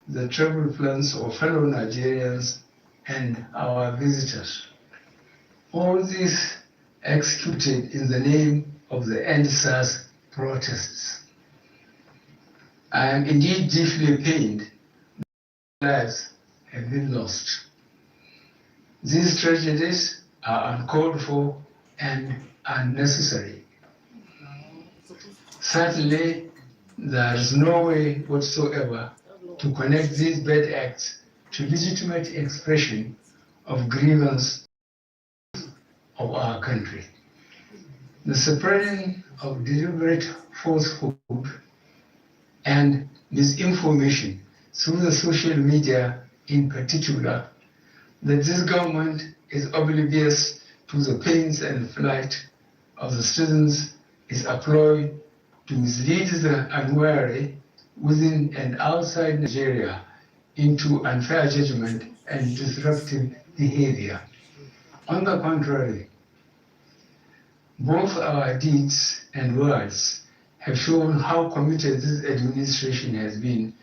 the travel plans of fellow Nigerians and our visitors. All this executed in the name of the End SARS protests. I am indeed deeply pained that lives have been lost. These tragedies are uncalled for and unnecessary. Certainly, there is no way whatsoever to connect these bad acts to legitimate expression of grievance of our country. The spreading of deliberate falsehood and misinformation through the social media in particular, that this government is oblivious to the pains and plight of the citizens is a ploy to mislead the unwary within and outside Nigeria into unfair judgment and disruptive behavior. On the contrary, both our deeds and words have shown how committed this administration has been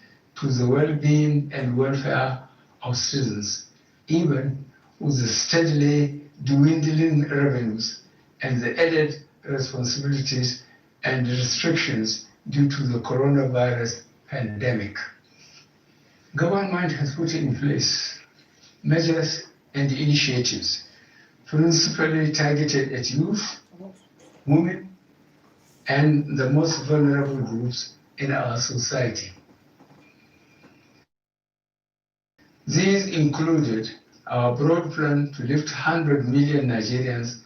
to the well-being and welfare of citizens, even with the steadily dwindling revenues and the added responsibilities and restrictions due to the coronavirus pandemic. Government has put in place measures and initiatives principally targeted at youth, women, and the most vulnerable groups in our society. These included our broad plan to lift 100 million Nigerians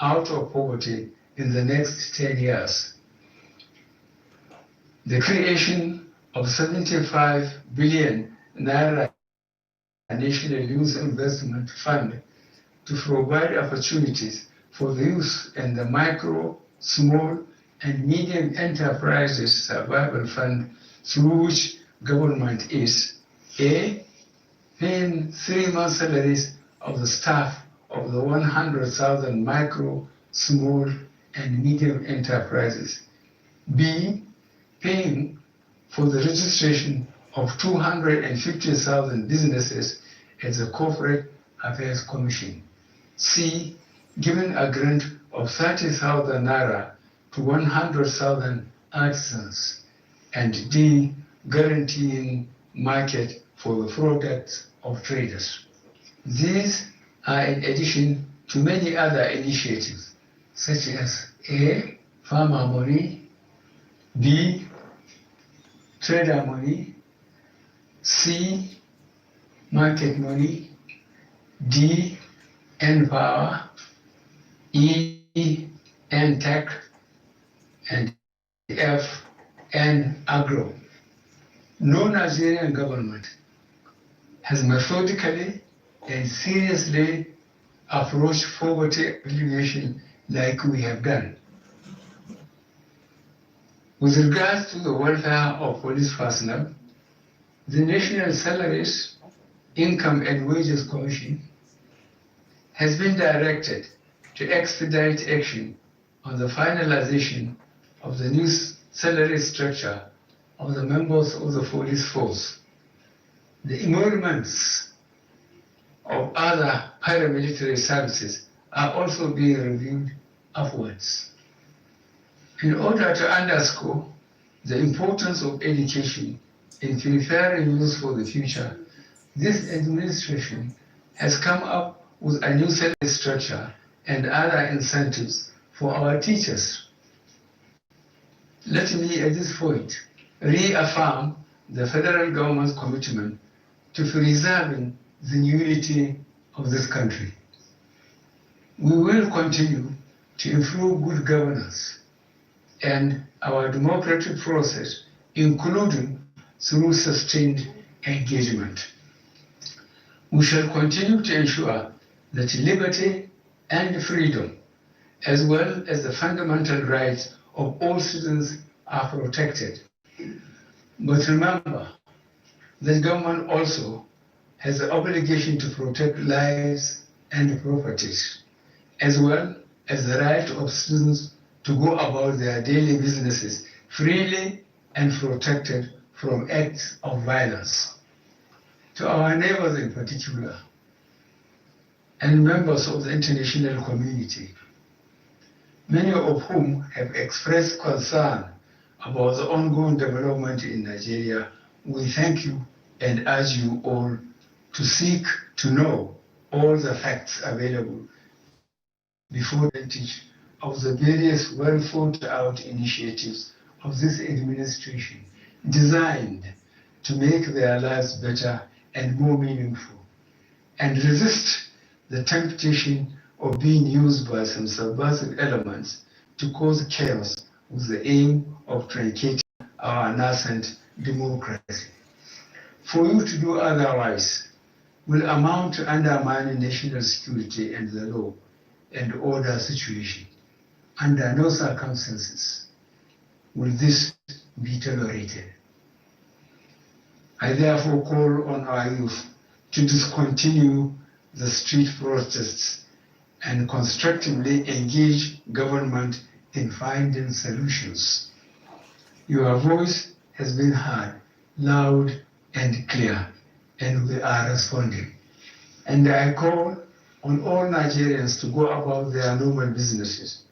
out of poverty in the next 10 years, the creation of 75 billion naira National Youth Investment Fund to provide opportunities for the youth, and the micro, small, and medium enterprises survival fund, through which government is A, paying 3 months' salaries of the staff of the 100,000 micro, small, and medium enterprises. B, paying for the registration of 250,000 businesses at the Corporate Affairs Commission. C, giving a grant of 30,000 naira to 100,000 artisans. And D, guaranteeing market for the products of traders. These are in addition to many other initiatives, such as A, farmer money, B, trader money, C, market money, D, N-Power, E, N-Tech, and F, N-Agro. No Nigerian government has methodically and seriously approached poverty alleviation like we have done. With regards to the welfare of police personnel, the National Salaries, Income and Wages Commission has been directed to expedite action on the finalization of the new salary structure of the members of the police force. The emoluments of other paramilitary services are also being reviewed upwards. In order to underscore the importance of education in preparing youth for the future, this administration has come up with a new salary structure and other incentives for our teachers. Let me at this point reaffirm the federal government's commitment to preserving the unity of this country. We will continue to improve good governance and our democratic process, including through sustained engagement. We shall continue to ensure that liberty and freedom, as well as the fundamental rights of all citizens, are protected. But remember, the government also has the obligation to protect lives and properties, as well as the right of citizens to go about their daily businesses freely and protected from acts of violence. to our neighbors in particular, and members of the international community, many of whom have expressed concern about the ongoing development in Nigeria, we thank you and urge you all to seek to know all the facts available before advantage of the various well thought out initiatives of this administration designed to make their lives better and more meaningful, and resist the temptation of being used by some subversive elements to cause chaos with the aim of truncating our nascent democracy. For you to do otherwise will amount to undermining national security and the law and order situation. Under no circumstances will this be tolerated. I therefore call on our youth to discontinue the street protests and constructively engage government in finding solutions. Your voice has been heard loud and clear, and we are responding. And I call on all Nigerians to go about their normal businesses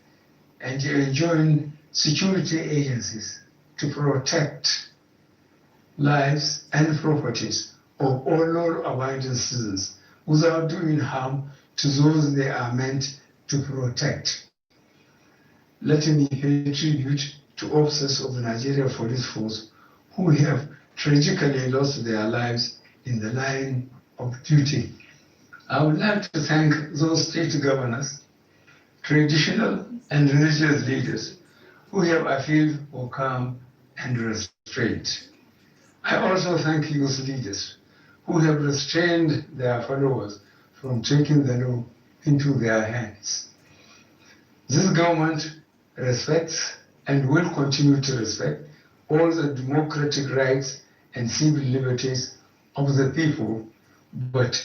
and to enjoin security agencies to protect lives and properties of all law-abiding citizens without doing harm to those they are meant to protect. Let me pay tribute to officers of the Nigeria Police Force who have tragically lost their lives in the line of duty. I would like to thank those state governors, traditional and religious leaders who have appealed for calm and restraint. I also thank youth leaders who have restrained their followers from taking the law into their hands. This government respects and will continue to respect all the democratic rights and civil liberties of the people, but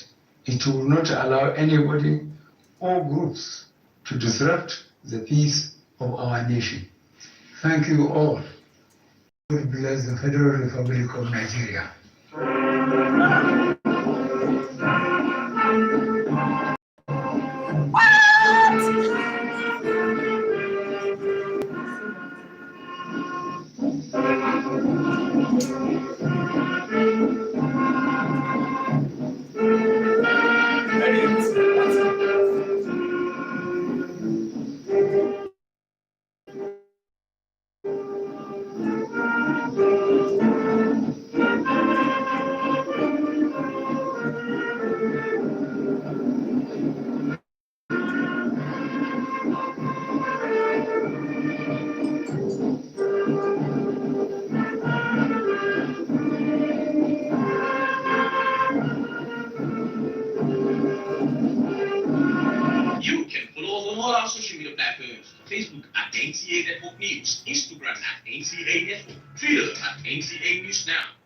it will not allow anybody or groups to disrupt the peace of our nation. Thank you all. God bless the Federal Republic of Nigeria. You can follow us on all our social media platforms: Facebook at NCA Network News, Instagram at NCA Network, Twitter at NCA News Now.